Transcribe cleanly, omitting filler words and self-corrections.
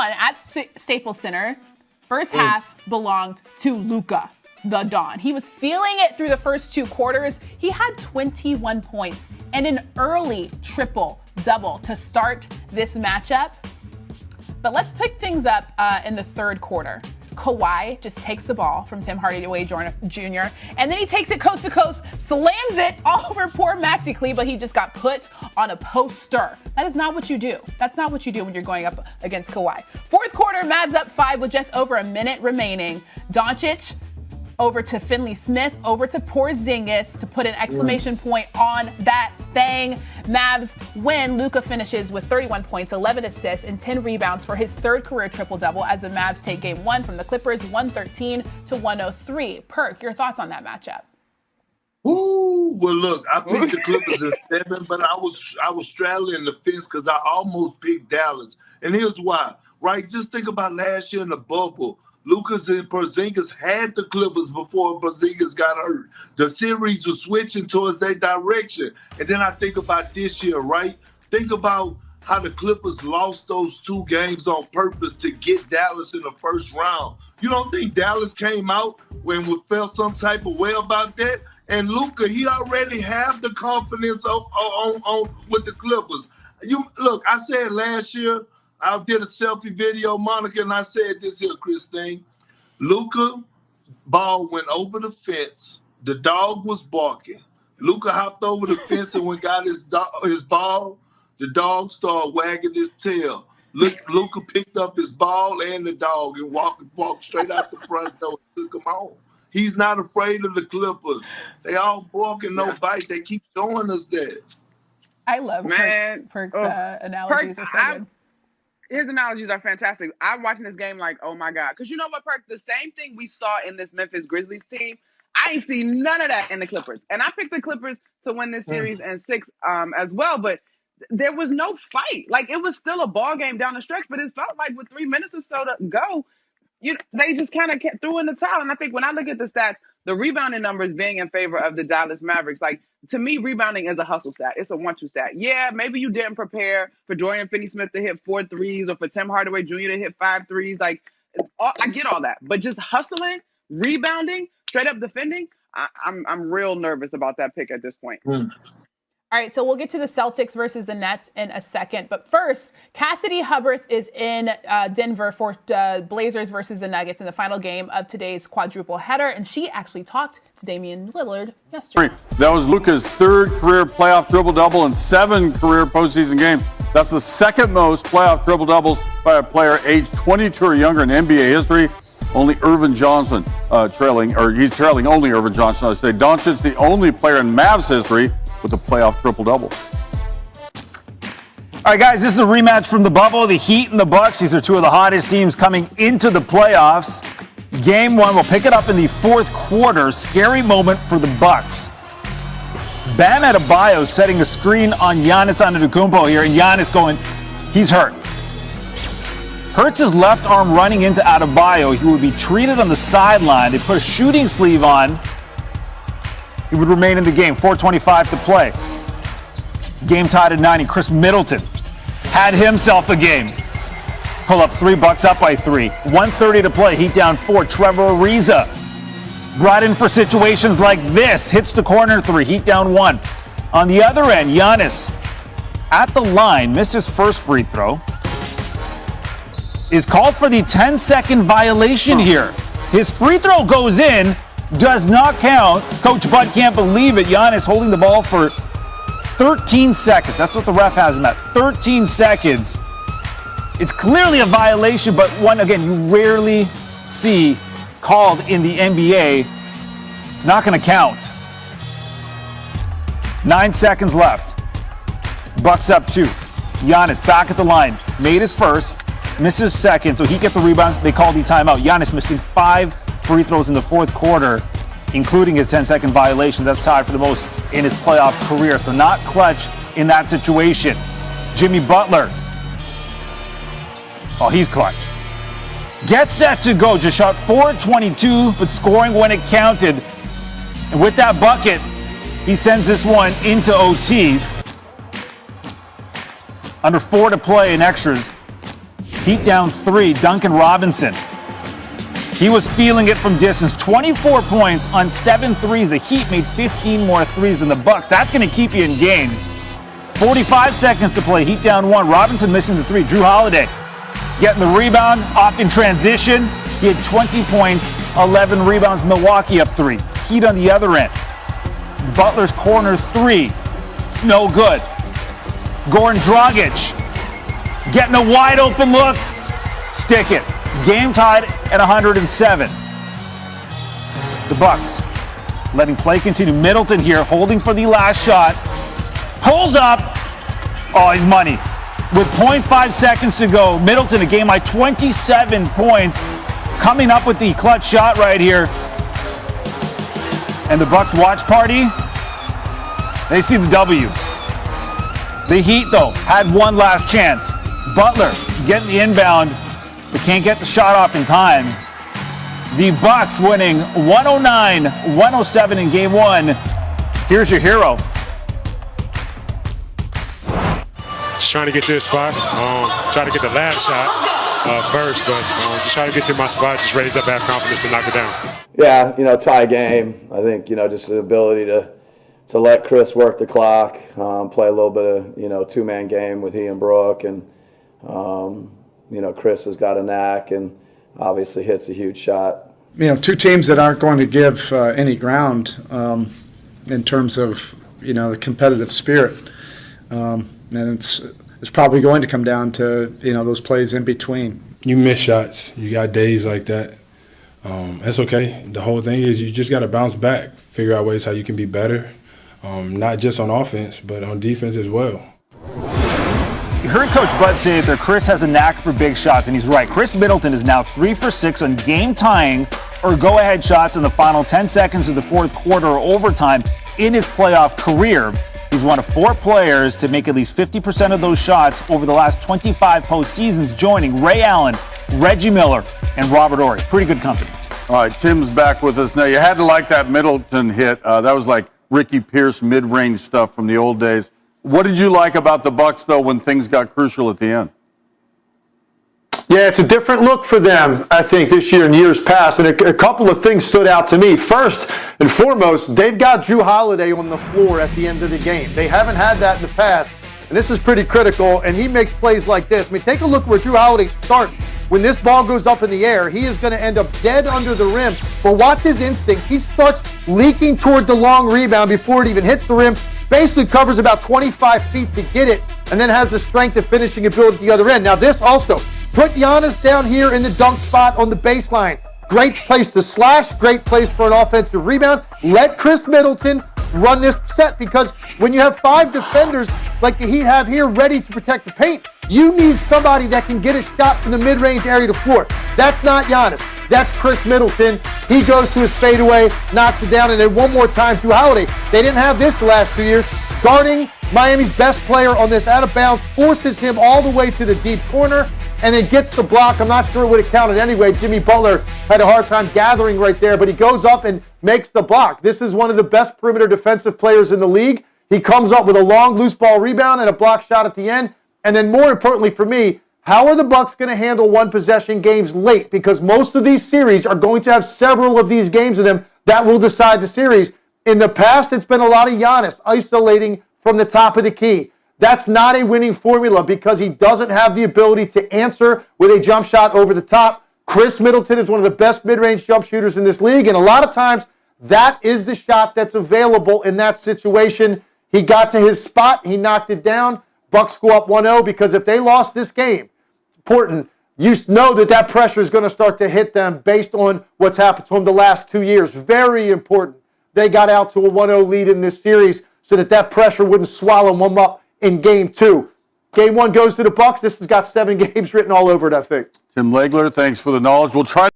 1 at Staples Center. First half belonged to Luka, the Don. He was feeling it through the first 2 quarters. He had 21 points and an early triple-double to start this matchup. But let's pick things up in the third quarter. Kawhi just takes the ball from Tim Hardaway Jr. and then he takes it coast to coast, slams it all over poor Maxi Kleber. He just got put on a poster. That is not what you do. That's not what you do when you're going up against Kawhi. Fourth quarter, Mavs up 5 with just over a minute remaining. Doncic over to Finley Smith, over to Porzingis to put an exclamation point on that thing. Mavs win. Luka finishes with 31 points, 11 assists, and 10 rebounds for his third career triple-double as the Mavs take game 1 from the Clippers, 113-103. Perk, your thoughts on that matchup? Ooh, well, look, I picked the Clippers at 7, but I was straddling the fence because I almost picked Dallas. And here's why, right? Just think about last year in the bubble. Lucas and Porzingis had the Clippers before Porzingis got hurt. The series was switching towards that direction. And then I think about this year, right? Think about how the Clippers lost those 2 games on purpose to get Dallas in the first round. You don't think Dallas came out when we felt some type of way about that? And Luka, he already have the confidence on with the Clippers. Look, I said last year, I did a selfie video, Monica, and I said this here, Christine. Luka ball went over the fence. The dog was barking. Luka hopped over the fence and when got his ball, the dog started wagging his tail. Luka picked up his ball and the dog and walked straight out the front door and took him home. He's not afraid of the Clippers. They all bark and no bite. They keep showing us that. I love Perk's analogies are so good. His analogies are fantastic. I'm watching this game like, oh my God. Because you know what, Perk? The same thing we saw in this Memphis Grizzlies team, I ain't seen none of that in the Clippers. And I picked the Clippers to win this series in 6 as well. But there was no fight. Like, it was still a ball game down the stretch, but it felt like with 3 minutes or so to go, they just kind of threw in the towel. And I think when I look at the stats, the rebounding numbers being in favor of the Dallas Mavericks, like, to me, rebounding is a hustle stat. It's a 1-2 stat. Yeah, maybe you didn't prepare for Dorian Finney-Smith to hit 4 threes or for Tim Hardaway Jr. to hit 5 threes. Like, I get all that. But just hustling, rebounding, straight up defending, I'm real nervous about that pick at this point. All right, so we'll get to the Celtics versus the Nets in a second. But first, Cassidy Hubbarth is in Denver for Blazers versus the Nuggets in the final game of today's quadruple header. And she actually talked to Damian Lillard yesterday. That was Luka's 3rd career playoff triple-double and 7 career postseason games. That's the 2nd most playoff triple-doubles by a player aged 22 or younger in NBA history. Only Irvin Johnson he's trailing only Irvin Johnson. I say Doncic, the only player in Mavs history with a playoff triple-double. All right, guys, this is a rematch from the bubble. The Heat and the Bucks. These are 2 of the hottest teams coming into the playoffs. Game 1, we'll pick it up in the 4th quarter. Scary moment for the Bucks. Bam Adebayo setting a screen on Giannis Antetokounmpo here, and Giannis going, he's hurt. Hurts his left arm running into Adebayo. He would be treated on the sideline. They put a shooting sleeve on. He would remain in the game. 4:25 to play. Game tied at 90. Chris Middleton had himself a game. Pull up 3, Bucks up by 3. 1:30 to play. Heat down 4. Trevor Ariza brought in for situations like this. Hits the corner 3. Heat down 1. On the other end, Giannis at the line, missed his first free throw. Is called for the 10-second violation here. His free throw goes in. Does not count. Coach Bud can't believe it. Giannis holding the ball for 13 seconds. That's what the ref has him at. 13 seconds. It's clearly a violation, but one, again, you rarely see called in the NBA. It's not going to count. 9 seconds left. Bucks up 2. Giannis back at the line. Made his first. Misses second, so he gets the rebound. They call the timeout. Giannis missing 5 free throws in the 4th quarter, including his 10-second violation. That's tied for the most in his playoff career. So not clutch in that situation. Jimmy Butler. Oh, he's clutch. Gets that to go. Just shot 4-22, but scoring when it counted. And with that bucket, he sends this one into OT. Under 4 to play in extras. Heat down 3, Duncan Robinson. He was feeling it from distance. 24 points on 7 threes. The Heat made 15 more threes than the Bucks. That's going to keep you in games. 45 seconds to play. Heat down 1. Robinson missing the 3. Drew Holiday getting the rebound off in transition. He had 20 points, 11 rebounds. Milwaukee up 3. Heat on the other end. Butler's corner 3. No good. Goran Dragic getting a wide open look. Stick it. Game tied at 107. The Bucks letting play continue. Middleton here holding for the last shot. Pulls up. Oh, he's money. With 0.5 seconds to go, Middleton, a game high 27 points, coming up with the clutch shot right here. And the Bucks watch party, they see the W. The Heat, though, had one last chance. Butler getting the inbound, but can't get the shot off in time. The Bucks winning 109-107 in game 1. Here's your hero. Just trying to get to the spot, try to get the last shot first, but just try to get to my spot, just raise up, have confidence and knock it down. Yeah, tie game. I think, just the ability to let Chris work the clock, play a little bit of, two-man game with he and Brooke, and, Chris has got a knack and obviously hits a huge shot. Two teams that aren't going to give any ground in terms of, the competitive spirit. And it's probably going to come down to, those plays in between. You miss shots. You got days like that. That's okay. The whole thing is you just got to bounce back, figure out ways how you can be better, not just on offense, but on defense as well. You heard Coach Bud say that Chris has a knack for big shots, and he's right. Chris Middleton is now 3 for 6 on game-tying or go-ahead shots in the final 10 seconds of the fourth quarter or overtime in his playoff career. He's one of 4 players to make at least 50% of those shots over the last 25 postseasons, joining Ray Allen, Reggie Miller, and Robert Horry. Pretty good company. All right, Tim's back with us now. You had to like that Middleton hit. That was like Ricky Pierce mid-range stuff from the old days. What did you like about the Bucks, though, when things got crucial at the end? Yeah, it's a different look for them, I think, this year and years past. And a couple of things stood out to me. First and foremost, they've got Drew Holiday on the floor at the end of the game. They haven't had that in the past. And this is pretty critical. And he makes plays like this. Take a look where Drew Holiday starts. When this ball goes up in the air, he is going to end up dead under the rim. But watch his instincts. He starts leaking toward the long rebound before it even hits the rim. Basically covers about 25 feet to get it, and then has the strength of finishing and build at the other end. Now this also, put Giannis down here in the dunk spot on the baseline. Great place to slash, great place for an offensive rebound. Let Chris Middleton run this set, because when you have 5 defenders like the Heat have here ready to protect the paint, you need somebody that can get a shot from the mid-range area to floor. That's not Giannis. That's Chris Middleton. He goes to his fadeaway, knocks it down, and then one more time to Holiday. They didn't have this the last 2 years. Guarding Miami's best player on this out of bounds, forces him all the way to the deep corner, and then gets the block. I'm not sure it would have counted anyway. Jimmy Butler had a hard time gathering right there, but he goes up and makes the block. This is one of the best perimeter defensive players in the league. He comes up with a long loose ball rebound and a block shot at the end. And then more importantly for me, how are the Bucks going to handle one-possession games late? Because most of these series are going to have several of these games in them that will decide the series. In the past, it's been a lot of Giannis isolating from the top of the key. That's not a winning formula because he doesn't have the ability to answer with a jump shot over the top. Chris Middleton is one of the best mid-range jump shooters in this league, and a lot of times that is the shot that's available in that situation. He got to his spot, he knocked it down. Bucks go up 1-0 because if they lost this game, it's important. You know that pressure is going to start to hit them based on what's happened to them the last 2 years. Very important. They got out to a 1-0 lead in this series so that pressure wouldn't swallow them up in Game 2. Game 1 goes to the Bucks. This has got 7 games written all over it, I think. Tim Legler, thanks for the knowledge. We'll try